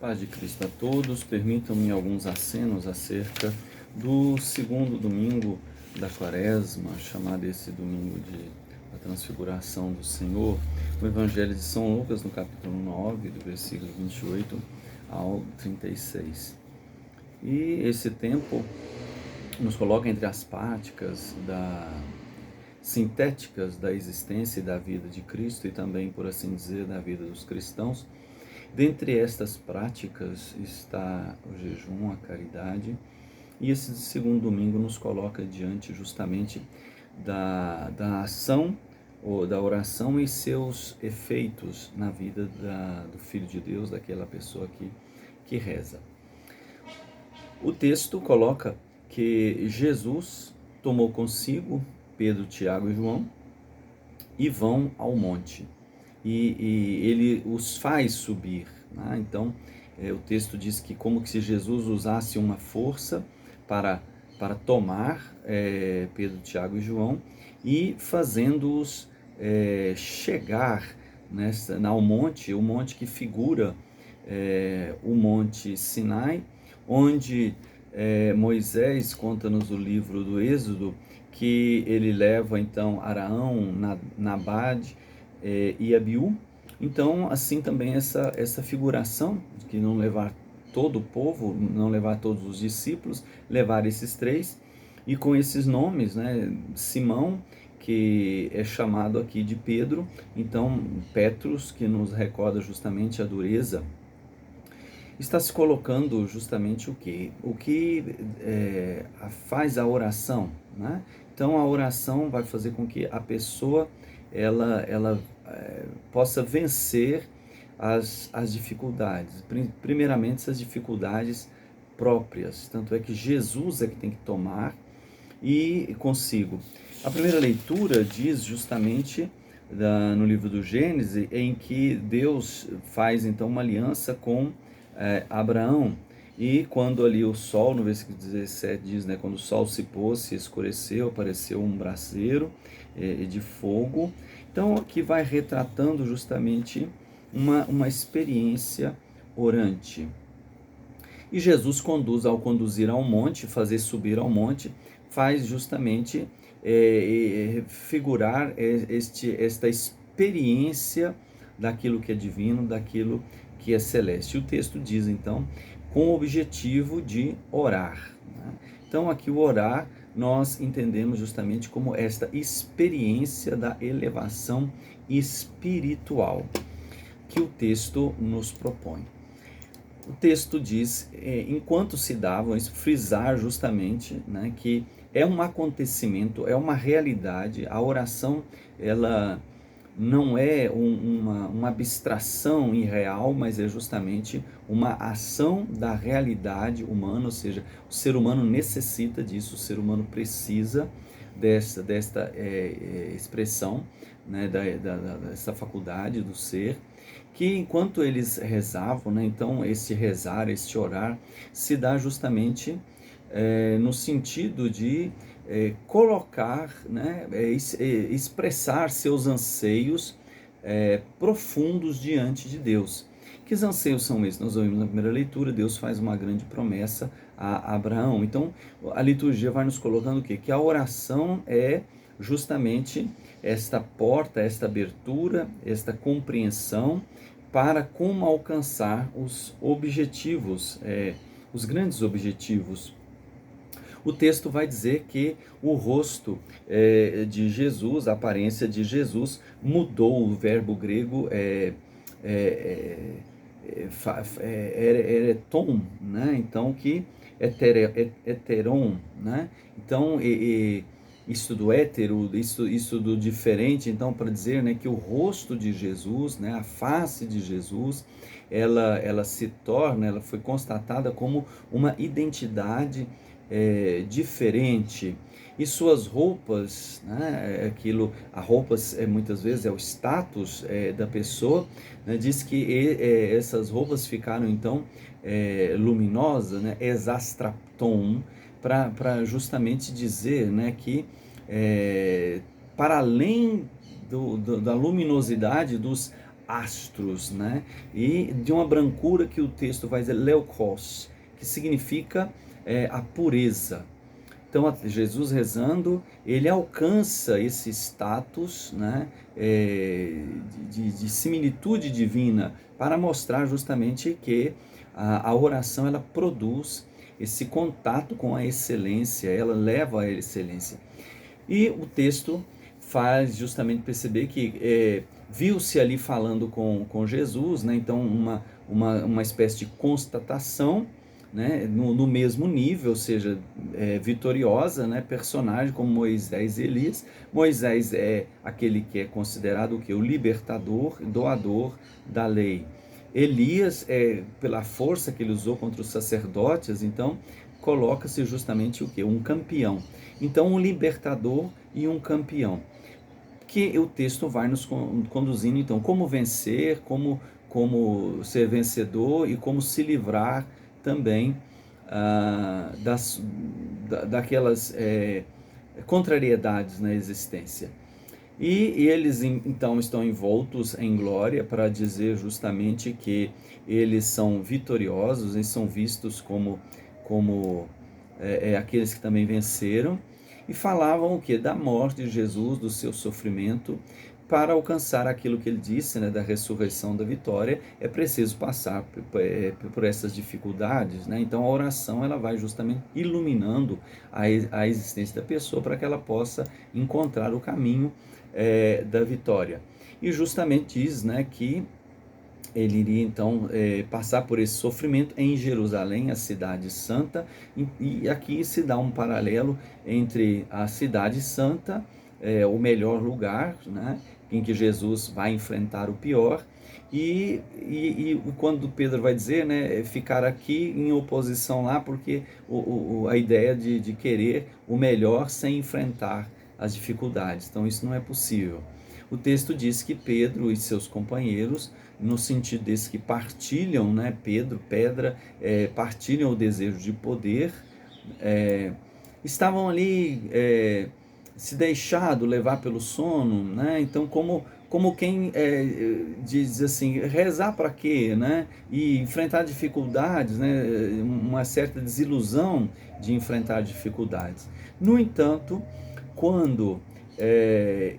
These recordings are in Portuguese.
Paz de Cristo a todos, permitam-me alguns acenos acerca do segundo domingo da Quaresma, chamado esse domingo da Transfiguração do Senhor, o Evangelho de São Lucas, no capítulo 9, do versículo 28 ao 36. E esse tempo nos coloca entre as práticas sintéticas da existência e da vida de Cristo e também, por assim dizer, da vida dos cristãos. Dentre estas práticas está o jejum, a caridade, e esse segundo domingo nos coloca diante justamente da ação ou da oração e seus efeitos na vida do Filho de Deus, daquela pessoa que reza. O texto coloca que Jesus tomou consigo Pedro, Tiago e João e vão ao monte. E ele os faz subir, né? Então, o texto diz que como que se Jesus usasse uma força para tomar Pedro, Tiago e João e fazendo-os chegar ao monte, o monte que figura o Monte Sinai, onde Moisés conta-nos o livro do Êxodo que ele leva então Araão, Nabade e Abiú. Então, assim também essa figuração de que não levar todo o povo, não levar todos os discípulos, levar esses três, e com esses nomes, né? Simão, que é chamado aqui de Pedro, então Petrus, que nos recorda justamente a dureza, está se colocando justamente o que? O que faz a oração, né? Então a oração vai fazer com que a pessoa ela possa vencer as dificuldades, primeiramente essas dificuldades próprias, tanto é que Jesus é que tem que tomar e consigo. A primeira leitura diz justamente no livro do Gênesis, em que Deus faz então uma aliança com Abraão, e quando ali o sol, no versículo 17 diz, né, quando o sol se pôs, se escureceu, apareceu um braseiro de fogo, então que vai retratando justamente uma experiência orante. E Jesus conduz, ao conduzir ao monte, fazer subir ao monte, faz justamente figurar esta experiência daquilo que é divino, daquilo que é celeste. O texto diz, então, com o objetivo de orar, né? Então, aqui o orar, nós entendemos justamente como esta experiência da elevação espiritual que o texto nos propõe. O texto diz, enquanto se dá, vamos frisar justamente, né, que é um acontecimento, é uma realidade. A oração, ela não é uma abstração irreal, mas é justamente uma ação da realidade humana, ou seja, o ser humano necessita disso, o ser humano precisa desta expressão, né, dessa faculdade do ser, que enquanto eles rezavam, né, então esse rezar, este orar, se dá justamente no sentido de colocar, né, expressar seus anseios profundos diante de Deus. Que anseios são esses? Nós ouvimos na primeira leitura, Deus faz uma grande promessa a Abraão. Então, a liturgia vai nos colocando o quê? Que a oração é justamente esta porta, esta abertura, esta compreensão para como alcançar os objetivos, os grandes objetivos. O texto vai dizer que o rosto de Jesus, a aparência de Jesus mudou. O verbo grego ereton, né? Então que heteron, né? Então isso do hétero, isso do diferente, então para dizer, né, que o rosto de Jesus, né, a face de Jesus, ela se torna, ela foi constatada como uma identidade diferente. E suas roupas, né, a roupa muitas vezes é o status da pessoa, né, diz que essas roupas ficaram então luminosas, né, exastraton, para justamente dizer, né, que para além da luminosidade dos astros, né? E de uma brancura que o texto vai dizer leukos, que significa a pureza. Então, Jesus rezando, ele alcança esse status, né, de similitude divina, para mostrar justamente que a oração ela produz esse contato com a excelência, ela leva à excelência. E o texto faz justamente perceber que viu-se ali falando com Jesus, né? Então uma espécie de constatação, né? No mesmo nível, ou seja, vitoriosa, né? Personagem como Moisés e Elias. Moisés é aquele que é considerado o libertador, doador da lei. Elias, pela força que ele usou contra os sacerdotes, então coloca-se justamente um campeão. Então, um libertador e um campeão. Que o texto vai nos conduzindo, então, como vencer, como ser vencedor e como se livrar também daquelas contrariedades na existência. E eles então estão envoltos em glória para dizer justamente que eles são vitoriosos, eles são vistos como aqueles que também venceram, e falavam o que? Da morte de Jesus, do seu sofrimento. Para alcançar aquilo que ele disse, né, da ressurreição, da vitória, é preciso passar por essas dificuldades, né? Então a oração ela vai justamente iluminando a existência da pessoa para que ela possa encontrar o caminho da vitória. E justamente diz, né, que ele iria então passar por esse sofrimento em Jerusalém, a cidade santa, e aqui se dá um paralelo entre a cidade santa, o melhor lugar, né, em que Jesus vai enfrentar o pior, e quando Pedro vai dizer, né, ficar aqui em oposição lá, porque a ideia de querer o melhor sem enfrentar as dificuldades, então isso não é possível. O texto diz que Pedro e seus companheiros, no sentido desse que partilham, né, pedra, partilham o desejo de poder, estavam ali se deixado levar pelo sono, né? Então como quem diz assim, rezar para quê, né? E enfrentar dificuldades, né? Uma certa desilusão de enfrentar dificuldades. No entanto, quando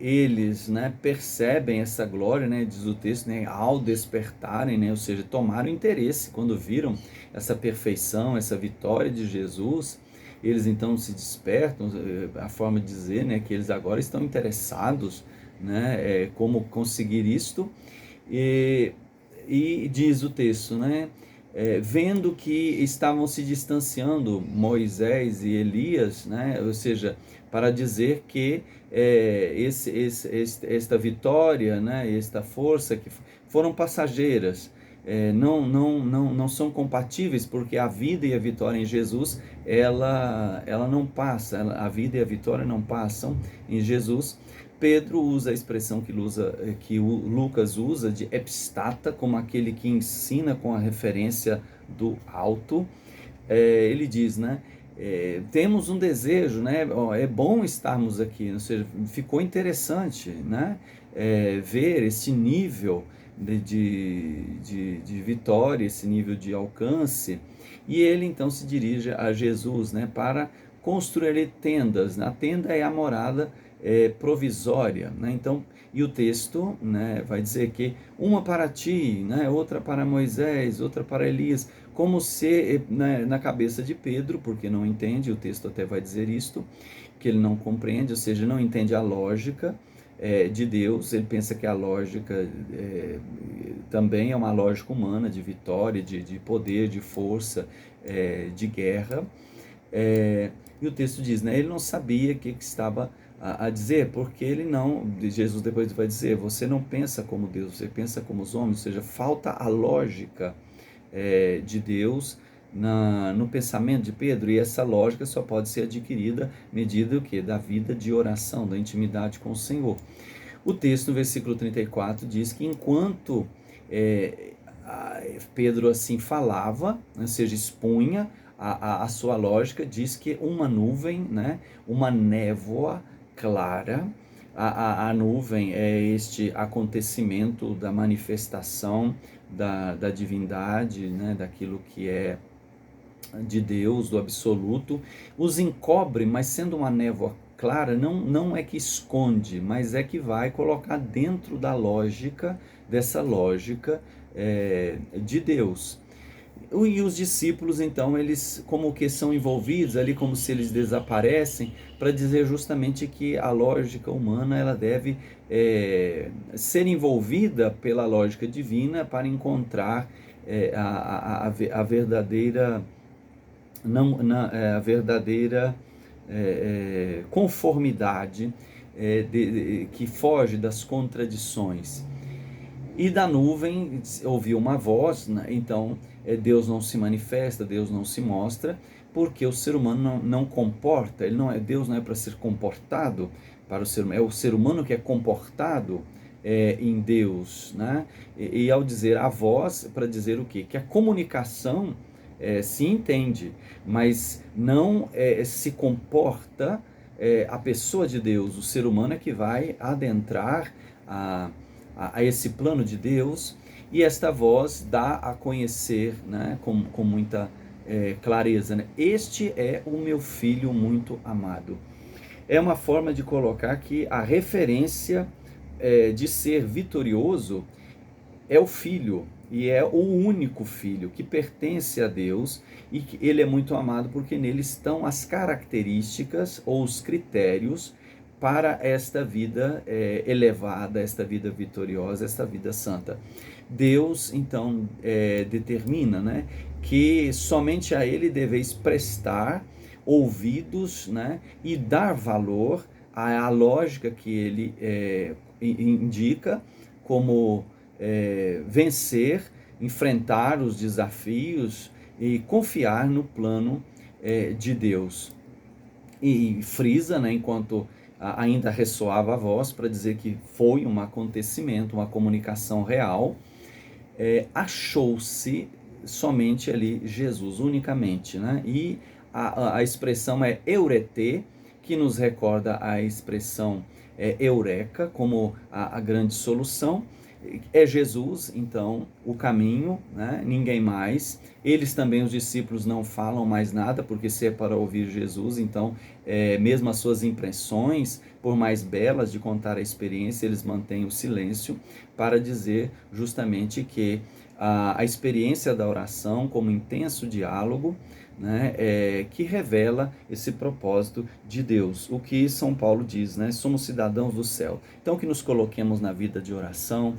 eles, né, percebem essa glória, né, diz o texto, né, ao despertarem, né, ou seja, tomaram interesse quando viram essa perfeição, essa vitória de Jesus. Eles então se despertam, a forma de dizer, né, que eles agora estão interessados, né, como conseguir isto, e, e diz o texto, né, vendo que estavam se distanciando Moisés e Elias, né, ou seja, para dizer que esta vitória, né, esta força que foram passageiras, não são compatíveis, porque a vida e a vitória em Jesus ela não passa, a vida e a vitória não passam em Jesus. Pedro usa a expressão que o Lucas usa de epistata, como aquele que ensina com a referência do alto. Ele diz, né? Temos um desejo, né? É bom estarmos aqui, ou seja, ficou interessante, né? Ver esse nível de vitória, esse nível de alcance. E ele então se dirige a Jesus, né? Para construir ali tendas. A tenda é a morada provisória, né? Então, e o texto, né, vai dizer que uma para ti, né, outra para Moisés, outra para Elias, como se, né, na cabeça de Pedro, porque não entende, o texto até vai dizer isto, que ele não compreende, ou seja, não entende a lógica de Deus. Ele pensa que a lógica também é uma lógica humana, de vitória, de poder, de força, de guerra. E o texto diz, né, ele não sabia o que estava a dizer, porque ele não, Jesus depois vai dizer, você não pensa como Deus, você pensa como os homens, ou seja, falta a lógica de Deus no pensamento de Pedro, e essa lógica só pode ser adquirida medida da vida de oração, da intimidade com o Senhor. O texto, no versículo 34, diz que enquanto Pedro assim falava, ou seja, expunha a sua lógica, diz que uma nuvem, né, uma névoa clara, A nuvem é este acontecimento da manifestação da divindade, né, daquilo que é de Deus, do absoluto, os encobre, mas sendo uma névoa clara, não é que esconde, mas é que vai colocar dentro da lógica, dessa lógica de Deus. E os discípulos, então, eles como que são envolvidos ali, como se eles desaparecem, para dizer justamente que a lógica humana ela deve ser envolvida pela lógica divina para encontrar a verdadeira a verdadeira conformidade que foge das contradições. E da nuvem ouviu uma voz, né? Então Deus não se manifesta, Deus não se mostra, porque o ser humano não comporta, ele não é, Deus não é para ser comportado para o ser humano, é o ser humano que é comportado em Deus, né? E ao dizer a voz, para dizer o quê? Que a comunicação se entende, mas não se comporta a pessoa de Deus, o ser humano é que vai adentrar a esse plano de Deus, e esta voz dá a conhecer, né, com muita clareza, né? Este é o meu filho muito amado. É uma forma de colocar que a referência de ser vitorioso é o filho, e é o único filho que pertence a Deus, e que ele é muito amado porque nele estão as características ou os critérios para esta vida elevada, esta vida vitoriosa, esta vida santa. Deus então determina, né, que somente a ele deveis prestar ouvidos, né, e dar valor à lógica que ele indica como vencer, enfrentar os desafios e confiar no plano de Deus. E frisa, né, enquanto ainda ressoava a voz, para dizer que foi um acontecimento, uma comunicação real, achou-se somente ali Jesus, unicamente, né? E a expressão é eurete, que nos recorda a expressão eureka, como a grande solução. É Jesus, então, o caminho, né? Ninguém mais. Eles também, os discípulos, não falam mais nada, porque se é para ouvir Jesus, então, mesmo as suas impressões, por mais belas de contar a experiência, eles mantêm o silêncio para dizer justamente que a experiência da oração como intenso diálogo, né, que revela esse propósito de Deus. O que São Paulo diz, né? Somos cidadãos do céu. Então que nos coloquemos na vida de oração,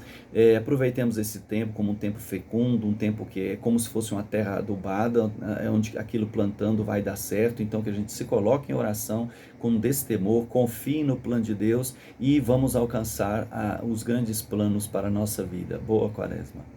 aproveitemos esse tempo como um tempo fecundo, um tempo que é como se fosse uma terra adubada, onde aquilo plantando vai dar certo. Então que a gente se coloque em oração com destemor, confie no plano de Deus e vamos alcançar os grandes planos para a nossa vida. Boa Quaresma.